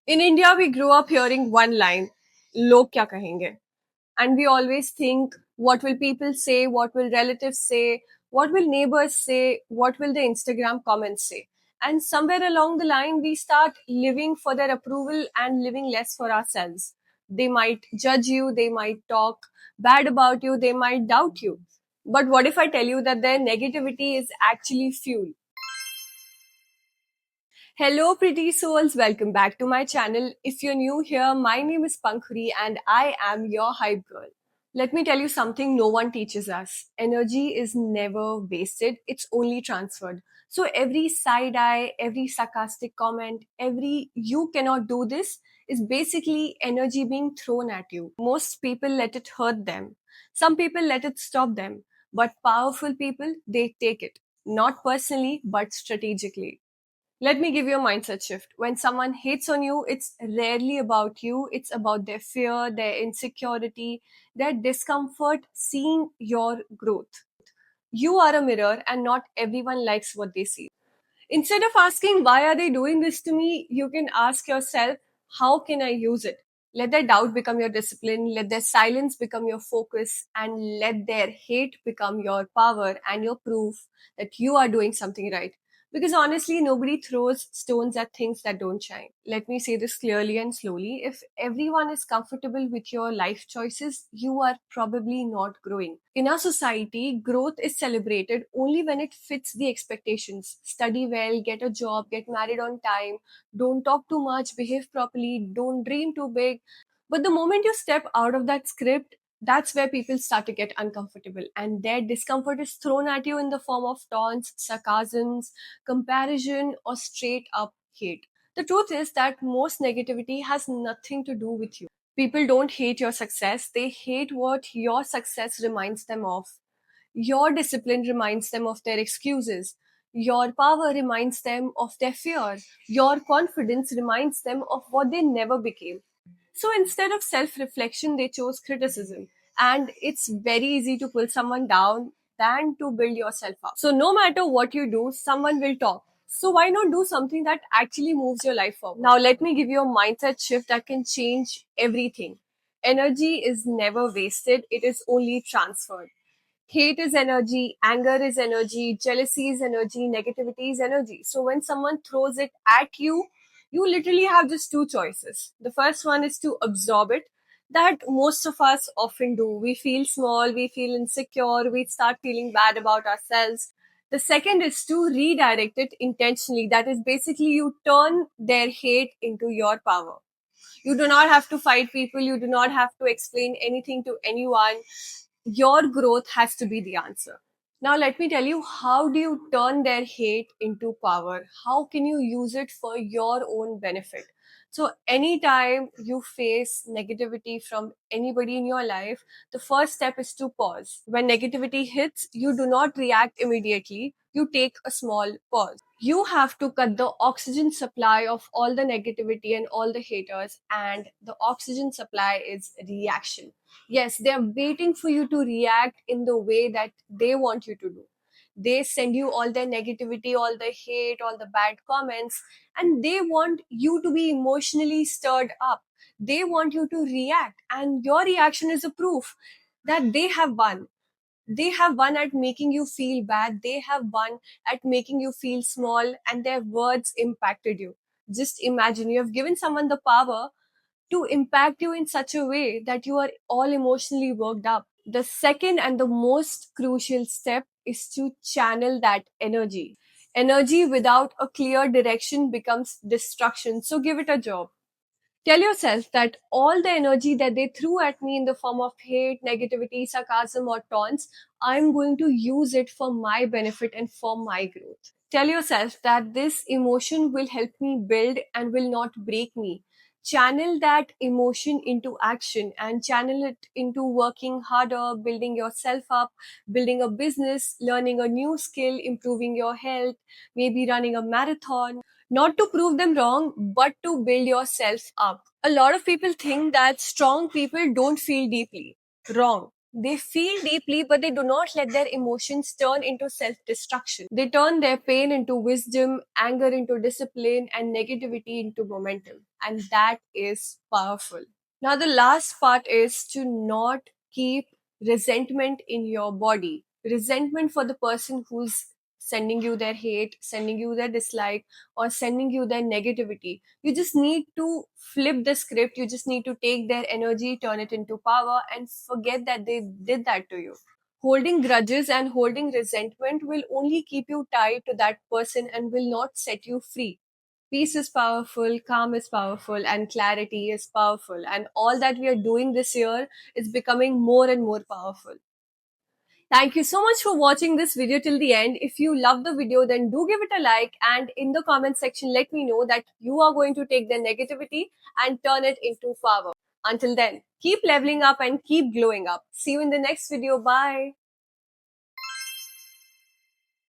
In India, we grew up hearing one line, "Log kya kahenge?" And we always think, what will people say? What will relatives say? What will neighbors say? What will the Instagram comments say? And somewhere along the line, we start living for their approval and living less for ourselves. They might judge you, they might talk bad about you, they might doubt you. But what if I tell you that their negativity is actually fuel? Hello, pretty souls. Welcome back to my channel. If you're new here, my name is Pankhuri and I am your hype girl. Let me tell you something no one teaches us. Energy is never wasted, it's only transferred. So every side eye, every sarcastic comment, every "you cannot do this" is basically energy being thrown at you. Most people let it hurt them. Some people let it stop them. But powerful people, they take it. Not personally, but strategically. Let me give you a mindset shift. When someone hates on you, it's rarely about you. It's about their fear, their insecurity, their discomfort seeing your growth. You are a mirror and not everyone likes what they see. Instead of asking, why are they doing this to me? You can ask yourself, how can I use it? Let their doubt become your discipline, let their silence become your focus, and let their hate become your power and your proof that you are doing something right. Because honestly, nobody throws stones at things that don't shine. Let me say this clearly and slowly. If everyone is comfortable with your life choices, you are probably not growing. In our society, growth is celebrated only when it fits the expectations. Study well, get a job, get married on time, don't talk too much, behave properly, don't dream too big. But the moment you step out of that script, that's where people start to get uncomfortable, and their discomfort is thrown at you in the form of taunts, sarcasms, comparison, or straight up hate. The truth is that most negativity has nothing to do with you. People don't hate your success, they hate what your success reminds them of. Your discipline reminds them of their excuses. Your power reminds them of their fear. Your confidence reminds them of what they never became. So instead of self reflection, they chose criticism. And it's very easy to pull someone down than to build yourself up. So no matter what you do, someone will talk. So why not do something that actually moves your life forward? Now let me give you a mindset shift that can change everything. Energy is never wasted, it is only transferred. Hate is energy, anger is energy, jealousy is energy, negativity is energy. So when someone throws it at you, you literally have just two choices. The first one is to absorb it, that most of us often do. We feel small, we feel insecure, we start feeling bad about ourselves. The second is to redirect it intentionally. That is basically you turn their hate into your power. You do not have to fight people, you do not have to explain anything to anyone. Your growth has to be the answer. Now, let me tell you, how do you turn their hate into power? How can you use it for your own benefit? So, anytime you face negativity from anybody in your life, the first step is to pause. When negativity hits, you do not react immediately, you take a small pause. You have to cut the oxygen supply of all the negativity and all the haters, and the oxygen supply is reaction. Yes, they're waiting for you to react in the way that they want you to do. They send you all their negativity, all the hate, all the bad comments, and they want you to be emotionally stirred up. They want you to react, and your reaction is a proof that they have won. They have won at making you feel bad. They have won at making you feel small, and their words impacted you. Just imagine you have given someone the power to impact you in such a way that you are all emotionally worked up. The second and the most crucial step is to channel that energy. Energy without a clear direction becomes destruction. So give it a job. Tell yourself that all the energy that they threw at me in the form of hate, negativity, sarcasm, or taunts, I'm going to use it for my benefit and for my growth. Tell yourself that this emotion will help me build and will not break me. Channel that emotion into action and channel it into working harder, building yourself up, building a business, learning a new skill, improving your health, maybe running a marathon. Not to prove them wrong, but to build yourself up. A lot of people think that strong people don't feel deeply. Wrong. They feel deeply, but they do not let their emotions turn into self destruction. They turn their pain into wisdom, anger into discipline, and negativity into momentum. And that is powerful. Now, the last part is to not keep resentment in your body. Resentment for the person who's sending you their hate, sending you their dislike, or sending you their negativity. You just need to flip the script. You just need to take their energy, turn it into power, and forget that they did that to you. Holding grudges and holding resentment will only keep you tied to that person and will not set you free. Peace is powerful, calm is powerful, and clarity is powerful. And all that we are doing this year is becoming more and more powerful. Thank you so much for watching this video till the end. If you love the video, then do give it a like, and in the comment section, let me know that you are going to take the negativity and turn it into power. Until then, keep leveling up and keep glowing up. See you in the next video. Bye.